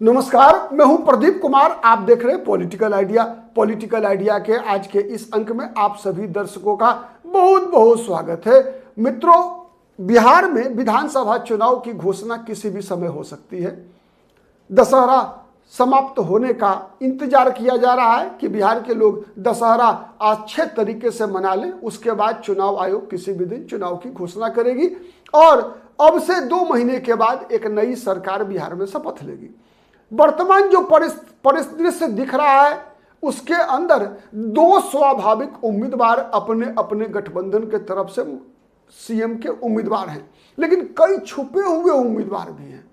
नमस्कार, मैं हूं प्रदीप कुमार। आप देख रहे हैं पॉलिटिकल आइडिया। पॉलिटिकल आइडिया के आज के इस अंक में आप सभी दर्शकों का बहुत बहुत स्वागत है। मित्रों, बिहार में विधानसभा चुनाव की घोषणा किसी भी समय हो सकती है। दशहरा समाप्त होने का इंतजार किया जा रहा है कि बिहार के लोग दशहरा अच्छे तरीके से मना लें। उसके बाद चुनाव आयोग किसी भी दिन चुनाव की घोषणा करेगी और अब से 2 महीने के बाद एक नई सरकार बिहार में शपथ लेगी। वर्तमान जो परिदृश्य दिख रहा है उसके अंदर 2 स्वाभाविक उम्मीदवार अपने अपने गठबंधन के तरफ से सीएम के उम्मीदवार हैं, लेकिन कई छुपे हुए उम्मीदवार भी हैं।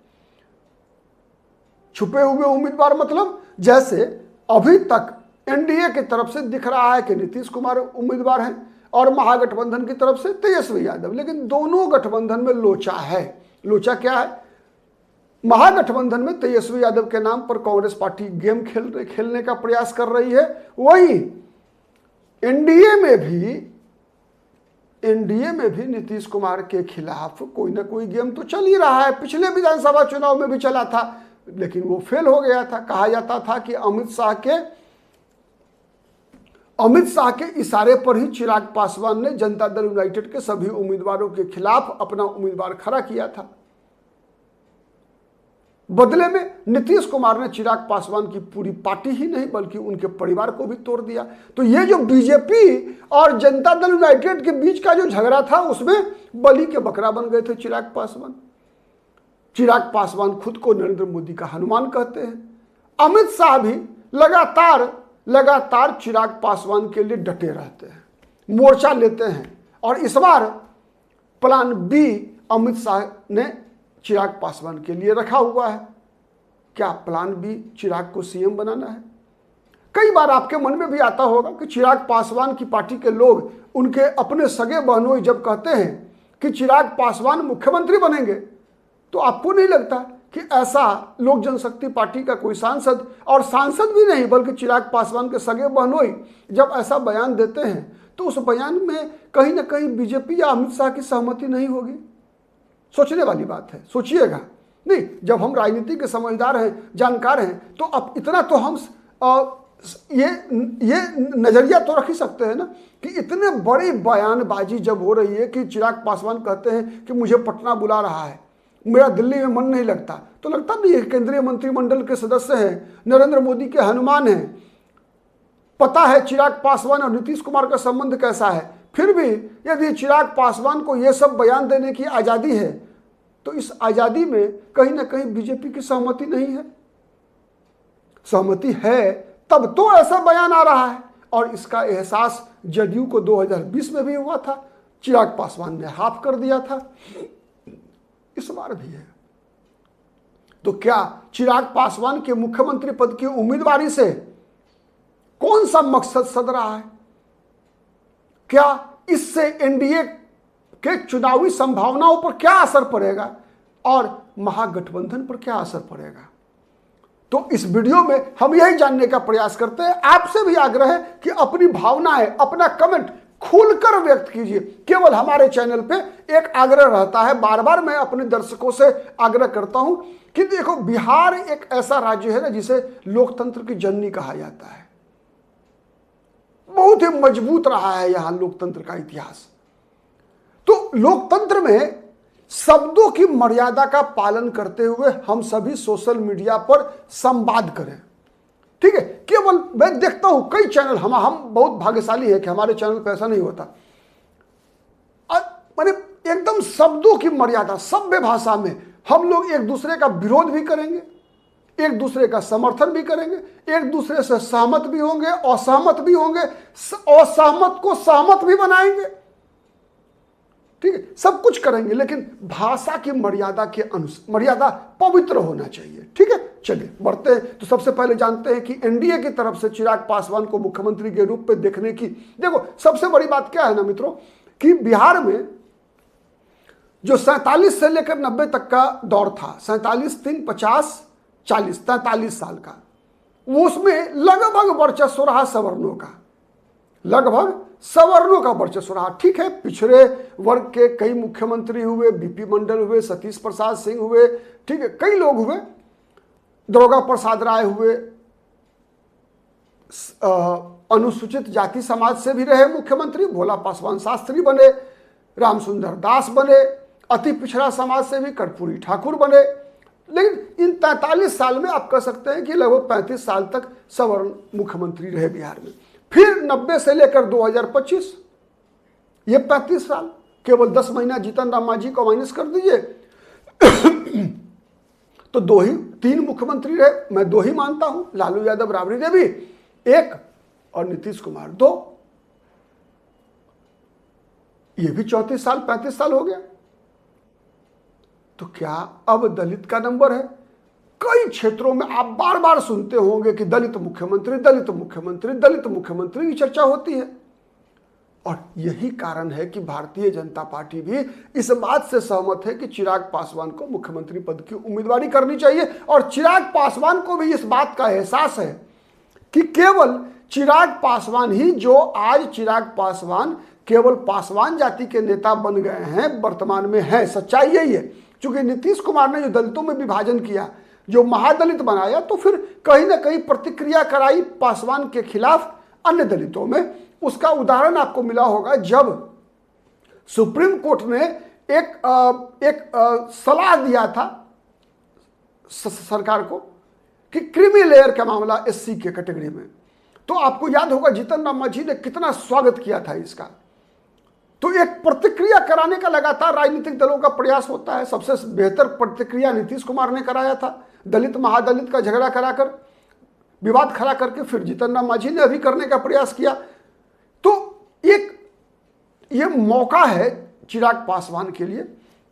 छुपे हुए उम्मीदवार मतलब जैसे अभी तक एनडीए की तरफ से दिख रहा है कि नीतीश कुमार उम्मीदवार हैं और महागठबंधन की तरफ से तेजस्वी यादव, लेकिन दोनों गठबंधन में लोचा है। लोचा क्या है? महागठबंधन में तेजस्वी यादव के नाम पर कांग्रेस पार्टी गेम खेलने का प्रयास कर रही है। वहीं एनडीए में भी नीतीश कुमार के खिलाफ कोई ना कोई गेम तो चल ही रहा है। पिछले विधानसभा चुनाव में भी चला था, लेकिन वो फेल हो गया था। कहा जाता था कि अमित शाह के इशारे पर ही चिराग पासवान ने जनता दल यूनाइटेड के सभी उम्मीदवारों के खिलाफ अपना उम्मीदवार खड़ा किया था। बदले में नीतीश कुमार ने चिराग पासवान की पूरी पार्टी ही नहीं बल्कि उनके परिवार को भी तोड़ दिया। तो ये जो बीजेपी और जनता दल यूनाइटेड के बीच का जो झगड़ा था उसमें बलि के बकरा बन गए थे चिराग पासवान। चिराग पासवान खुद को नरेंद्र मोदी का हनुमान कहते हैं। अमित शाह भी लगातार चिराग पासवान के लिए डटे रहते हैं, मोर्चा लेते हैं। और इस बार प्लान बी अमित शाह ने चिराग पासवान के लिए रखा हुआ है। क्या प्लान बी चिराग को सीएम बनाना है? कई बार आपके मन में भी आता होगा कि चिराग पासवान की पार्टी के लोग उनके अपने सगे बहनोई जब कहते हैं कि चिराग पासवान मुख्यमंत्री बनेंगे, तो आपको नहीं लगता कि ऐसा लोक जनशक्ति पार्टी का कोई सांसद, और सांसद भी नहीं बल्कि चिराग पासवान के सगे बहनोई जब ऐसा बयान देते हैं तो उस बयान में कहीं ना कहीं बीजेपी या अमित शाह की सहमति नहीं होगी? सोचने वाली बात है, सोचिएगा। नहीं, जब हम राजनीति के समझदार हैं, जानकार हैं, तो अब इतना तो हम ये नजरिया तो रख ही सकते हैं ना कि इतने बड़ी बयानबाजी जब हो रही है कि चिराग पासवान कहते हैं कि मुझे पटना बुला रहा है, मेरा दिल्ली में मन नहीं लगता, तो लगता भी है केंद्रीय मंत्रिमंडल के सदस्य हैं, नरेंद्र मोदी के हनुमान हैं, पता है चिराग पासवान और नीतीश कुमार का संबंध कैसा है। फिर भी यदि चिराग पासवान को यह सब बयान देने की आज़ादी है तो इस आज़ादी में कहीं ना कहीं बीजेपी की सहमति नहीं है। सहमति है तब तो ऐसा बयान आ रहा है, और इसका एहसास जदयू को 2020 में भी हुआ था। चिराग पासवान ने हाफ कर दिया था, इस बार भी है। तो क्या चिराग पासवान के मुख्यमंत्री पद की उम्मीदवारी से कौन सा मकसद सध रहा है? क्या इससे एनडीए के चुनावी संभावनाओं पर क्या असर पड़ेगा और महागठबंधन पर क्या असर पड़ेगा? तो इस वीडियो में हम यही जानने का प्रयास करते हैं। आपसे भी आग्रह है कि अपनी भावनाएं, अपना कमेंट खुलकर व्यक्त कीजिए। केवल हमारे चैनल पे एक आग्रह रहता है, बार बार मैं अपने दर्शकों से आग्रह करता हूं कि देखो, बिहार एक ऐसा राज्य है ना जिसे लोकतंत्र की जननी कहा जाता है। बहुत ही मजबूत रहा है यहां लोकतंत्र का इतिहास। तो लोकतंत्र में शब्दों की मर्यादा का पालन करते हुए हम सभी सोशल मीडिया पर संवाद करें, ठीक है। केवल मैं देखता हूं कई चैनल, हम बहुत भाग्यशाली है कि हमारे चैनल पर ऐसा नहीं होता। माने एकदम शब्दों की मर्यादा, सभ्य भाषा में हम लोग एक दूसरे का विरोध भी करेंगे, एक दूसरे का समर्थन भी करेंगे, एक दूसरे से सहमत भी होंगे, असहमत भी होंगे, असहमत को सहमत भी बनाएंगे, ठीक है। सब कुछ करेंगे, लेकिन भाषा की मर्यादा के अनुसार, मर्यादा पवित्र होना चाहिए, ठीक है। चलिए बढ़ते हैं। तो सबसे पहले जानते हैं कि एनडीए की तरफ से चिराग पासवान को मुख्यमंत्री के रूप में देखने की, देखो सबसे बड़ी बात क्या है ना मित्रों, कि बिहार में जो 47 से लेकर 90 तक का दौर था, 47, 3, 50, 40, 43 साल का, उसमें लगभग वर्चस्व रहा सवर्णों का, लगभग सवर्णों का वर्चस्व रहा। ठीक है, पिछड़े वर्ग के कई मुख्यमंत्री हुए, बीपी मंडल हुए, सतीश प्रसाद सिंह हुए, ठीक है, कई लोग हुए, दारोगा प्रसाद राय हुए, अनुसूचित जाति समाज से भी रहे मुख्यमंत्री, भोला पासवान शास्त्री बने, रामसुंदर दास बने, अति पिछड़ा समाज से भी कर्पूरी ठाकुर बने। लेकिन इन 43 साल में आप कह सकते हैं कि लगभग 35 साल तक सवर्ण मुख्यमंत्री रहे बिहार में। फिर 90 से लेकर 2025 ये 35 साल, केवल 10 महीना जीतन राम मांझी को माइनस कर दीजिए तो 3 मुख्यमंत्री रहे। मैं 2 ही मानता हूं, लालू यादव राबड़ी देवी 1 और नीतीश कुमार 2। ये भी 34 साल 35 साल हो गया। तो क्या अब दलित का नंबर है? कई क्षेत्रों में आप बार बार सुनते होंगे कि दलित मुख्यमंत्री, दलित मुख्यमंत्री, दलित मुख्यमंत्री की चर्चा होती है। और यही कारण है कि भारतीय जनता पार्टी भी इस बात से सहमत है कि चिराग पासवान को मुख्यमंत्री पद की उम्मीदवारी करनी चाहिए। और चिराग पासवान को भी इस बात का एहसास है कि केवल चिराग पासवान ही, जो आज चिराग पासवान केवल पासवान जाति के नेता बन गए हैं, वर्तमान में है, सच्चाई यही है। क्योंकि नीतीश कुमार ने जो दलितों में विभाजन किया, जो महादलित बनाया, तो फिर कहीं ना कहीं प्रतिक्रिया कराई पासवान के खिलाफ अन्य दलितों में। उसका उदाहरण आपको मिला होगा जब सुप्रीम कोर्ट ने एक सलाह दिया था सरकार को कि क्रीमी लेयर का मामला एससी के कैटेगरी में, तो आपको याद होगा जीतन राम मांझी ने कितना स्वागत किया था इसका। तो एक प्रतिक्रिया कराने का लगातार राजनीतिक दलों का प्रयास होता है। सबसे बेहतर प्रतिक्रिया नीतीश कुमार ने कराया था, दलित महादलित का झगड़ा कराकर, विवाद खड़ा करके। फिर जीतन राम मांझी ने अभी करने का प्रयास किया। तो ये मौका है चिराग पासवान के लिए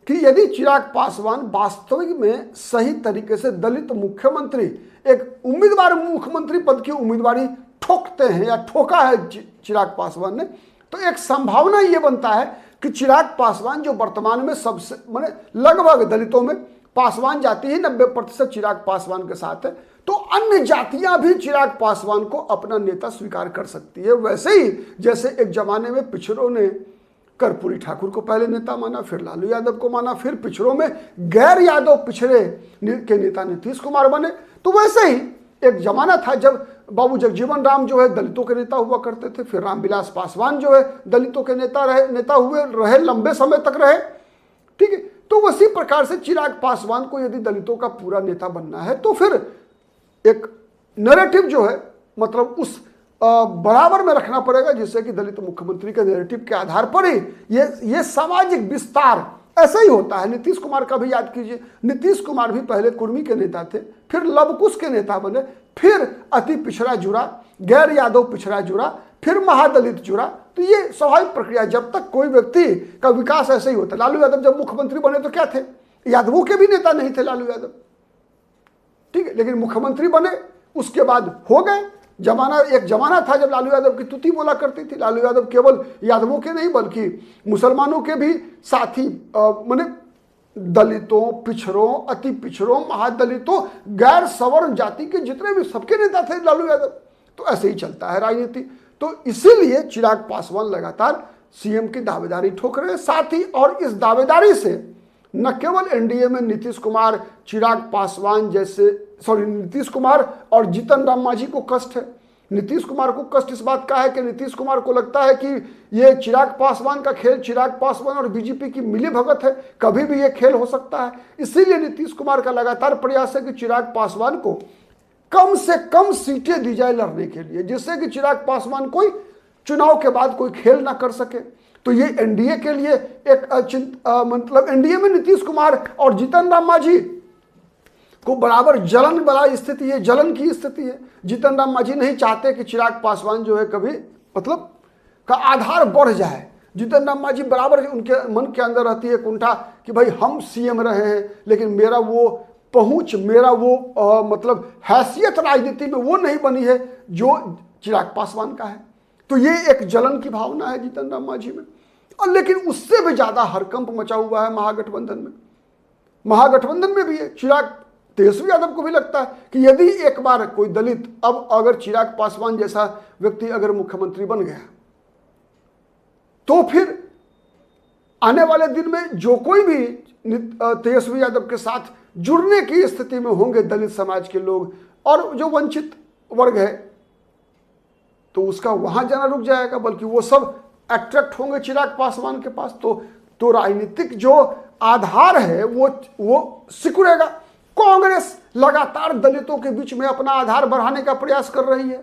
कि यदि चिराग पासवान वास्तविक में सही तरीके से दलित मुख्यमंत्री, एक उम्मीदवार मुख्यमंत्री पद की उम्मीदवारी ठोकते हैं या ठोका है चिराग पासवान ने, तो एक संभावना ये बनता है कि चिराग पासवान, जो वर्तमान में सबसे माने लगभग दलितों में पासवान जाति ही 90% चिराग पासवान के साथ है, तो अन्य जातियां भी चिराग पासवान को अपना नेता स्वीकार कर सकती है। वैसे ही जैसे एक जमाने में पिछड़ों ने कर्पूरी ठाकुर को पहले नेता माना, फिर लालू यादव को माना, फिर पिछड़ों में गैर यादव पिछड़े के नेता नीतीश कुमार बने। तो वैसे ही एक जमाना था जब बाबू जगजीवन राम जो है दलितों के नेता हुआ करते थे, फिर रामविलास पासवान जो है दलितों के नेता रहे लंबे समय तक रहे। ठीक है, तो उसी प्रकार से चिराग पासवान को यदि दलितों का पूरा नेता बनना है तो फिर एक नैरेटिव जो है मतलब उस बराबर में रखना पड़ेगा, जिससे कि दलित मुख्यमंत्री के नैरेटिव के आधार पर ही ये सामाजिक विस्तार ऐसा ही होता है। नीतीश कुमार का भी याद कीजिए, नीतीश कुमार भी पहले कुर्मी के नेता थे, फिर लवकुश के नेता बने, फिर अति पिछड़ा जुड़ा, गैर यादव पिछड़ा जुड़ा, फिर महादलित जुड़ा। तो ये स्वाभाविक प्रक्रिया, जब तक कोई व्यक्ति का विकास ऐसे ही होता है। लालू यादव जब मुख्यमंत्री बने तो क्या थे? यादवों के भी नेता नहीं थे लालू यादव, ठीक है, लेकिन मुख्यमंत्री बने, उसके बाद हो गए। एक जमाना था जब लालू यादव की तुति बोला करती थी। लालू यादव केवल यादवों के नहीं बल्कि मुसलमानों के भी साथी, माने दलितों, पिछड़ों, अति पिछड़ों, महादलितों, गैर सवर्ण जाति के जितने भी सबके नेता थे लालू यादव। तो ऐसे ही चलता है राजनीति। तो इसीलिए चिराग पासवान लगातार सीएम की दावेदारी ठोक रहे हैं। साथ ही और इस दावेदारी से न केवल एनडीए में नीतीश कुमार, नीतीश कुमार और जीतन राम मांझी को कष्ट है। नीतीश कुमार को कष्ट इस बात का है कि नीतीश कुमार को लगता है कि ये चिराग पासवान का खेल, चिराग पासवान और बीजेपी की मिली भगत है, कभी भी ये खेल हो सकता है। इसीलिए नीतीश कुमार का लगातार प्रयास है कि चिराग पासवान को कम से कम सीटें दी जाए लड़ने के लिए, जिससे कि चिराग पासवान कोई चुनाव के बाद कोई खेल ना कर सके। तो ये एनडीए के लिए एक मतलब एनडीए में नीतीश कुमार और जीतन राम मांझी को बराबर जलन वाला स्थिति है, जलन की स्थिति है। जीतन राम मांझी नहीं चाहते कि चिराग पासवान जो है कभी मतलब का आधार बढ़ जाए। जीतन राम मांझी बराबर उनके मन के अंदर रहती है कुंठा कि भाई हम सीएम रहे हैं, लेकिन मेरा वो पहुंच, मेरा वो मतलब हैसियत राजनीति में वो नहीं बनी है जो चिराग पासवान का है। तो ये एक जलन की भावना है जीतन राम मांझी में। और लेकिन उससे भी ज्यादा हरकंप मचा हुआ है महागठबंधन में। महागठबंधन में भी है। चिराग तेजस्वी यादव को भी लगता है कि यदि एक बार कोई दलित, अब अगर चिराग पासवान जैसा व्यक्ति अगर मुख्यमंत्री बन गया तो फिर आने वाले दिन में जो कोई भी तेजस्वी यादव के साथ जुड़ने की स्थिति में होंगे दलित समाज के लोग और जो वंचित वर्ग है, तो उसका वहां जाना रुक जाएगा, बल्कि वो सब अट्रैक्ट होंगे चिराग पासवान के पास। तो राजनीतिक जो आधार है वो सिकुड़ेगा। कांग्रेस लगातार दलितों के बीच में अपना आधार बढ़ाने का प्रयास कर रही है।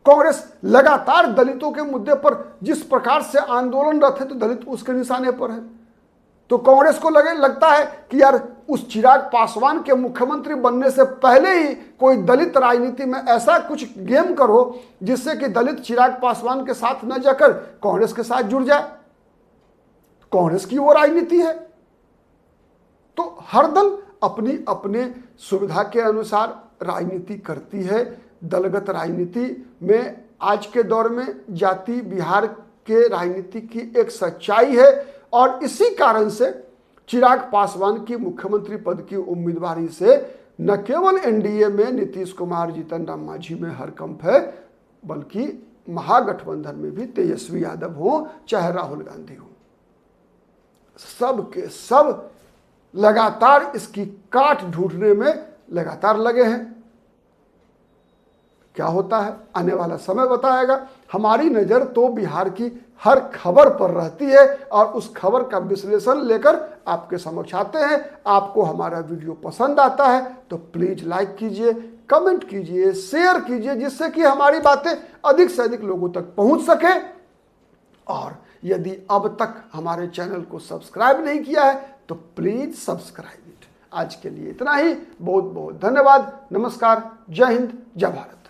कांग्रेस लगातार दलितों के मुद्दे पर जिस प्रकार से आंदोलनरत है, तो दलित उसके निशाने पर है। तो कांग्रेस को लगता है कि यार उस चिराग पासवान के मुख्यमंत्री बनने से पहले ही कोई दलित राजनीति में ऐसा कुछ गेम करो जिससे कि दलित चिराग पासवान के साथ न जाकर कांग्रेस के साथ जुड़ जाए। कांग्रेस की वो राजनीति है। तो हर दल अपनी अपने सुविधा के अनुसार राजनीति करती है। दलगत राजनीति में आज के दौर में जाति बिहार के राजनीति की एक सच्चाई है, और इसी कारण से चिराग पासवान की मुख्यमंत्री पद की उम्मीदवारी से न केवल एनडीए में नीतीश कुमार जीतन राम मांझी में हरकंप है, बल्कि महागठबंधन में भी तेजस्वी यादव हो चाहे राहुल गांधी हो, सब के सब लगातार इसकी काट ढूंढने में लगातार लगे हैं। क्या होता है आने वाला समय बताएगा। हमारी नज़र तो बिहार की हर खबर पर रहती है और उस खबर का विश्लेषण लेकर आपके समक्ष आते हैं। आपको हमारा वीडियो पसंद आता है तो प्लीज़ लाइक कीजिए, कमेंट कीजिए, शेयर कीजिए, जिससे कि हमारी बातें अधिक से अधिक लोगों तक पहुंच सके। और यदि अब तक हमारे चैनल को सब्सक्राइब नहीं किया है तो प्लीज़ सब्सक्राइब इट। आज के लिए इतना ही। बहुत बहुत धन्यवाद। नमस्कार। जय हिंद, जय भारत।